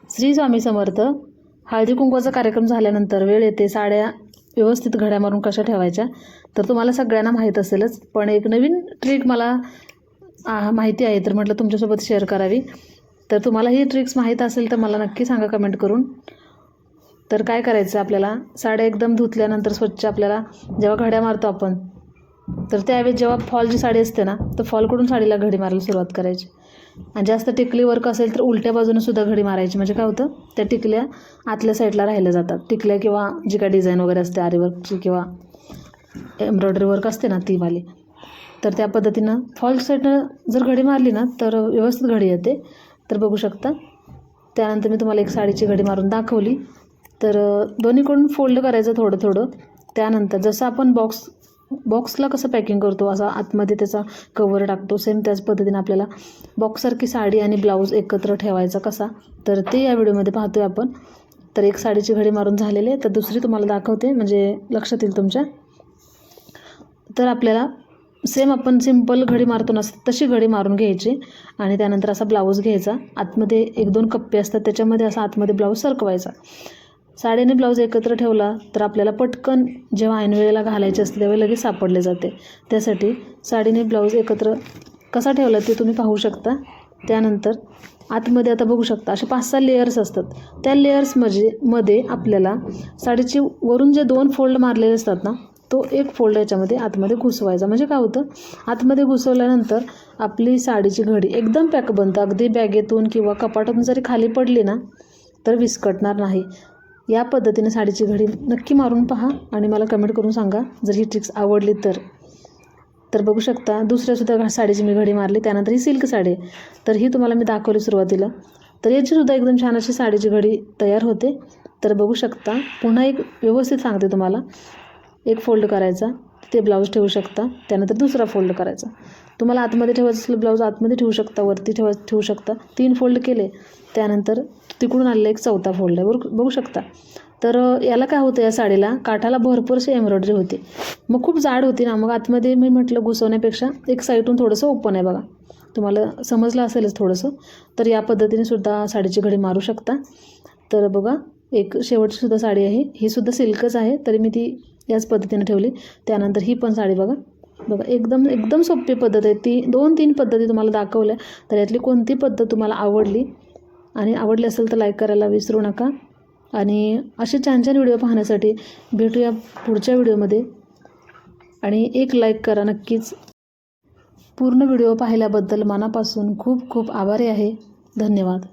श्री स्वामी समर्थ. हळदी कुंकवाचा कार्यक्रम झाल्यानंतर वेळ येते साड्या व्यवस्थित घड्या मारून कशा ठेवायच्या. तर तुम्हाला सगळ्यांना माहीत असेलच, पण एक नवीन ट्रिक मला माहिती आहे, तर म्हटलं तुमच्यासोबत शेअर करावी. तर तुम्हाला ही ट्रिक्स माहीत असेल तर मला नक्की सांगा कमेंट करून. तर काय करायचं, आपल्याला साड्या एकदम धुतल्यानंतर स्वच्छ आपल्याला जेव्हा घड्या मारतो आपण, तर त्यावेळेस जेव्हा फॉलची साडी असते ना, तर फॉलकडून साडीला घडी मारायला सुरुवात करायची. आणि जास्त टिकली वर्क असेल तर उलट्या बाजूने सुद्धा घडी मारायची. म्हणजे काय होतं, त्या टिकल्या आतल्या साईडला राहिल्या जातात. टिकल्या किंवा जी काय डिझाईन वगैरे असते आरी वर्कची किंवा एम्ब्रॉयडरी वर्क असते ना ती वाली, तर त्या पद्धतीनं फॉल साईडनं जर घडी मारली ना तर व्यवस्थित घडी येते. तर बघू शकता. त्यानंतर मी तुम्हाला एक साडीची घडी मारून दाखवली. तर दोन्हीकडून फोल्ड करायचं थोडं थोडं. त्यानंतर जसं आपण बॉक्सला कसं पॅकिंग करतो, असा आतमध्ये त्याचा कवर टाकतो, सेम त्याच पद्धतीने आपल्याला बॉक्ससारखी साडी आणि ब्लाऊज एकत्र ठेवायचा कसा, तर ते या व्हिडिओमध्ये पाहतोय आपण. तर एक साडीची घडी मारून झालेली आहे, तर दुसरी तुम्हाला दाखवते म्हणजे लक्षात येईल तुमच्या. तर आपल्याला सेम आपण सिंपल घडी मारतो ना तशी घडी मारून घ्यायची आणि त्यानंतर असा ब्लाऊज घ्यायचा. आतमध्ये 1-2 कप्पे असतात, त्याच्यामध्ये असा आतमध्ये ब्लाऊज सरकवायचा. साडीने ब्लाऊज एकत्र ठेवला तर आपल्याला पटकन जेव्हा ऐनवेळेला घालायचे असते त्यावेळी लगेच सापडले जाते. त्यासाठी साडीने ब्लाऊज एकत्र कसा ठेवला ते तुम्ही पाहू शकता. त्यानंतर आतमध्ये आता बघू शकता असे 5-6 लेयर्स असतात. त्या लेयर्समध्ये आपल्याला साडीची वरून जे 2 फोल्ड मारलेले असतात ना, तो एक फोल्ड याच्यामध्ये आतमध्ये घुसवायचा. म्हणजे काय होतं, आतमध्ये घुसवल्यानंतर आपली साडीची घडी एकदम पॅक बनतं. अगदी बॅगेतून किंवा कपाटातून जरी खाली पडली ना तर विस्कटणार नाही. या पद्धतीने साडीची घडी नक्की मारून पहा आणि मला कमेंट करून सांगा जर ही ट्रिक्स आवडली तर. तर बघू शकता दुसऱ्यासुद्धा साडीची मी घडी मारली. त्यानंतर ही सिल्क साडी आहे, तर ही तुम्हाला मी दाखवली सुरुवातीला. तर याचीसुद्धा एकदम छान अशी साडीची घडी तयार होते. तर बघू शकता. पुन्हा एक व्यवस्थित सांगते तुम्हाला. एक फोल्ड करायचा, ते ब्लाऊज ठेवू शकता. त्यानंतर दुसरा फोल्ड करायचा. तुम्हाला आतमध्ये ठेवायचं असलं ब्लाऊज आतमध्ये ठेवू शकता, वरती ठेवू शकता. 3 फोल्ड केले, त्यानंतर तिकडून आलेला एक 4था फोल्ड आहे, बघू शकता. तर याला काय होतं, या साडीला काठाला भरपूर अशी एम्ब्रॉयडरी होती. मग खूप जाड होती ना, मग आतमध्ये मी म्हटलं घुसवण्यापेक्षा एक साईडून थोडंसं ओपन आहे बघा, तुम्हाला समजलं असेलच थोडंसं. तर या पद्धतीने सुद्धा साडीची घडी मारू शकता. तर बघा, एक शेवटचीसुद्धा साडी आहे, ही सुद्धा सिल्कच आहे, तरी मी ती याच पद्धतीने ठेवली. त्यानंतर ही पण साडी बघा एकदम सोपी पद्धत आहे. 2-3 पद्धती तुम्हाला दाखवल्या, तर यातली कोणती पद्धत तुम्हाला आवडली आणि आवडली असेल तर लाईक करायला विसरू नका. आणि असे छान छान व्हिडिओ पाहण्यासाठी भेटूया पुढच्या व्हिडिओमध्ये. आणि एक लाईक करा नक्कीच. पूर्ण व्हिडिओ पाहिल्याबद्दल मनापासून खूप खूप आभारी आहे. धन्यवाद.